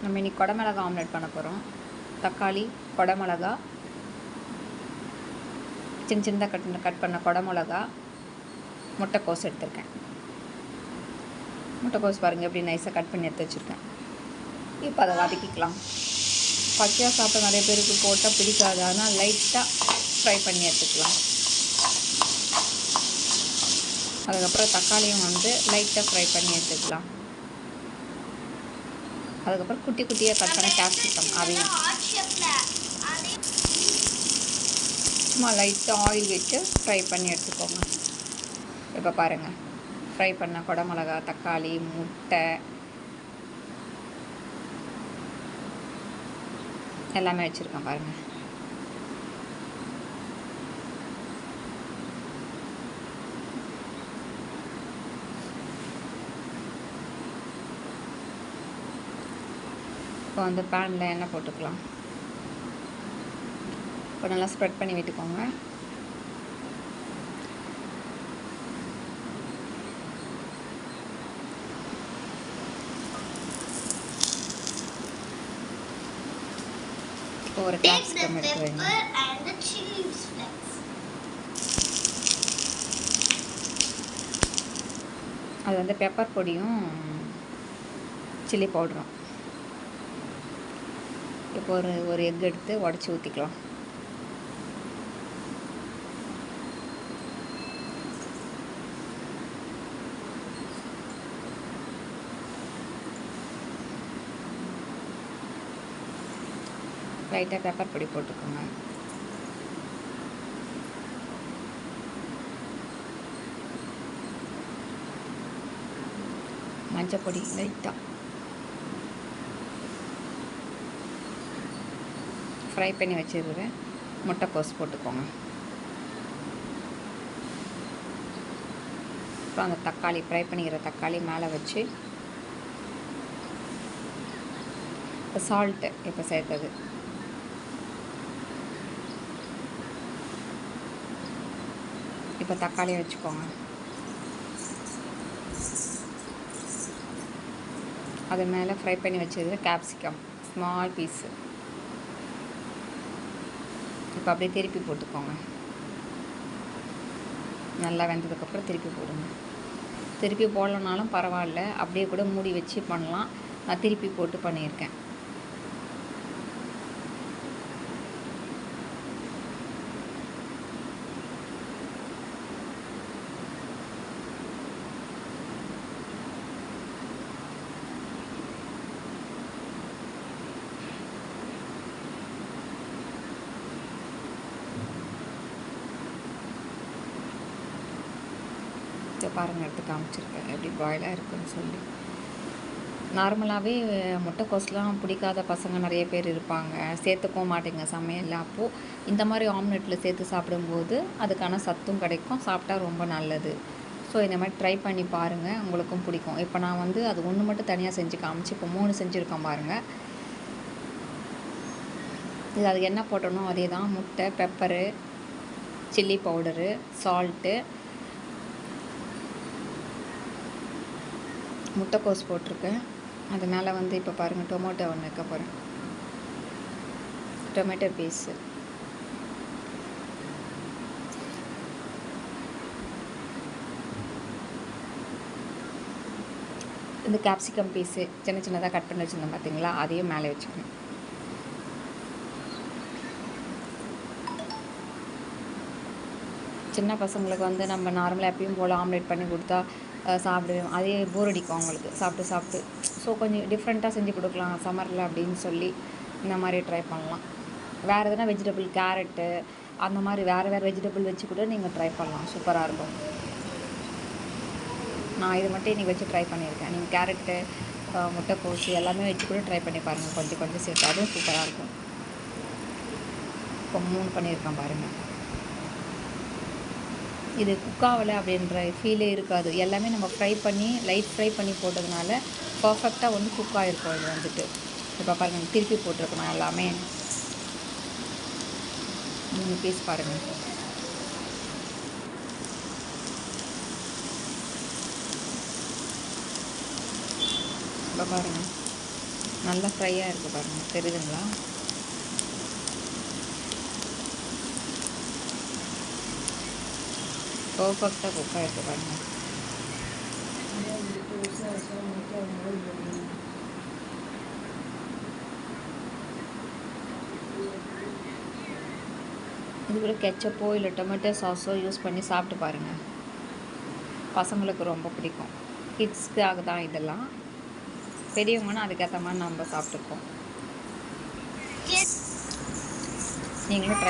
நம்ம இன்றைக்கி குடமிளகா ஆம்லெட் பண்ண போகிறோம். தக்காளி, குடமிளகா, சின்ன சின்னதாக கட் பண்ண குடமிளகா, முட்டைக்கோஸ் எடுத்திருக்கேன். முட்டைக்கோஸ் பாருங்கள் எப்படி நைஸாக கட் பண்ணி எடுத்து வச்சுருக்கேன். இப்போ அதை வதக்கிக்கலாம். பச்சையாக சாப்பிட நிறைய பேருக்கு போட்டால் பிடிக்காது, ஆனால் லைட்டாக ஃப்ரை பண்ணி எடுத்துக்கலாம். அதுக்கப்புறம் தக்காளியும் லைட்டாக ஃப்ரை பண்ணி எடுத்துக்கலாம். அதுக்கப்புறம் குட்டி குட்டியாக கட் பண்ண கேப்சிகம் அதையும் சும்மா லைட்டாக ஆயில் விட்டு ஃப்ரை பண்ணி எடுத்துக்கோங்க. இப்போ பாருங்கள், ஃப்ரை பண்ண குடமிளகா, தக்காளி, முட்டை எல்லாமே வச்சுருக்கேன் பாருங்கள். இப்போ பேனில் எண்ணெய் போட்டுக்கலாம். இப்போ நல்லா ஸ்ப்ரெட் பண்ணி விட்டுக்கோங்க. இப்போ ஒரு கேப்சிகம் எடுத்து வைங்க. அது பெப்பர் பொடியும் சில்லி பவுடரும். இப்போ ஒரு எக் எடுத்து உடச்சி ஊற்றிக்கலாம். லைட்டாக பெப்பர் பொடி போட்டுக்கோங்க. மஞ்சள் பொடி லைட்டாக. ஃப்ரை பண்ணி வச்சுருக்கிறேன் முட்டைக்கோஸ் போட்டுக்கோங்க. அப்புறம் அந்த தக்காளி, ஃப்ரை பண்ணிக்கிற தக்காளி மேலே வச்சு சால்ட்டு இப்போ சேர்த்தது. இப்போ தக்காளியை வச்சுக்கோங்க. அது மேலே ஃப்ரை பண்ணி வச்சது கேப்சிகம் ஸ்மால் பீஸு. இப்போ அப்படியே திருப்பி போட்டுக்கோங்க. நல்லா வெந்ததுக்கப்புறம் திருப்பி போடுங்க. திருப்பி போடலனாலும் பரவாயில்ல, அப்படியே கூட மூடி வச்சு பண்ணலாம். நான் திருப்பி போட்டு பண்ணியிருக்கேன். இதை பாருங்கள், எடுத்து காமிச்சிருக்கேன் எப்படி பாயிலாக இருக்குன்னு சொல்லி. நார்மலாகவே முட்டைக்கோஸ்லாம் பிடிக்காத பசங்க நிறைய பேர் இருப்பாங்க, சேர்த்துக்கவும் மாட்டேங்க சமையல். அப்போது இந்த மாதிரி ஆம்லெட்டில் சேர்த்து சாப்பிடும்போது அதுக்கான சத்தும் கிடைக்கும், சாப்பிட்டா ரொம்ப நல்லது. ஸோ இந்த மாதிரி ட்ரை பண்ணி பாருங்கள், உங்களுக்கும் பிடிக்கும். இப்போ நான் அது ஒன்று மட்டும் தனியாக செஞ்சு காமிச்சு இப்போ 3 செஞ்சுருக்கேன் பாருங்கள். இது அதுக்கு என்ன போட்டணும் அதே தான். முட்டை, பெப்பரு, சில்லி பவுடரு, சால்ட்டு, முட்டைக்கோஸ் போட்டிருக்கேன். அது மேலே இப்போ பாருங்கள் டொமேட்டோ ஒன்று வைக்க போகிறேன். டொமேட்டோ பீஸு, இந்த கேப்சிகம் பீஸு சின்ன சின்னதாக கட் பண்ணி வச்சுருந்தேன் பார்த்தீங்களா, அதையும் மேலே வச்சுக்கணும். சின்ன பசங்களுக்கு நம்ம நார்மலாக எப்பயும் போல் ஆம்லேட் பண்ணி கொடுத்தா சாப்பிடுவேன், அதே போர் அடிக்கும் அவங்களுக்கு சாப்பிட்டு. ஸோ கொஞ்சம் டிஃப்ரெண்ட்டாக செஞ்சு கொடுக்கலாம் சம்மரில் அப்படின்னு சொல்லி இந்த மாதிரி ட்ரை பண்ணலாம். வேறு எதுனா வெஜிடபிள், கேரட்டு அந்த மாதிரி வேறு வெஜிடபிள் வச்சு கூட நீங்கள் ட்ரை பண்ணலாம், சூப்பராக இருக்கும். நான் இது மட்டும் இன்றைக்கி வச்சு ட்ரை பண்ணியிருக்கேன். நீங்கள் கேரட்டு, முட்டைக்கோஸ் எல்லாமே வச்சு கூட ட்ரை பண்ணி பாருங்கள், கொஞ்சம் சேர்த்து, அதுவும் சூப்பராக இருக்கும். இப்போ 3 பண்ணியிருக்கேன் பாருங்கள். இது குக்காகலை அப்படின்ற ஃபீலே இருக்காது. எல்லாமே நம்ம ஃப்ரை பண்ணி லைட் ஃப்ரை பண்ணி போட்டதுனால பர்ஃபெக்டாக குக் ஆகிருக்கும். இது இப்போ பாருங்கள், திருப்பி போட்டிருக்கணும் எல்லாமே. 3 பீஸ் பாருங்கள். இப்போ பாருங்கள், நல்லா ஃப்ரையாக இருக்குது பாருங்கள், தெரியுதுங்களா? பர்ஃபெக்டாக குக் ஆகிருக்கு பாருங்கள். இது கூட கெச்சப்போ இல்லை டொமேட்டோ சாஸோ யூஸ் பண்ணி சாப்பிட்டு பாருங்கள். பசங்களுக்கு ரொம்ப பிடிக்கும். கிட்ஸ்க்காக தான் இதெல்லாம். பெரியவங்கன்னா அதுக்கேற்ற மாதிரி நம்ம சாப்பிட்டுப்போம். நீங்களும் ட்ரை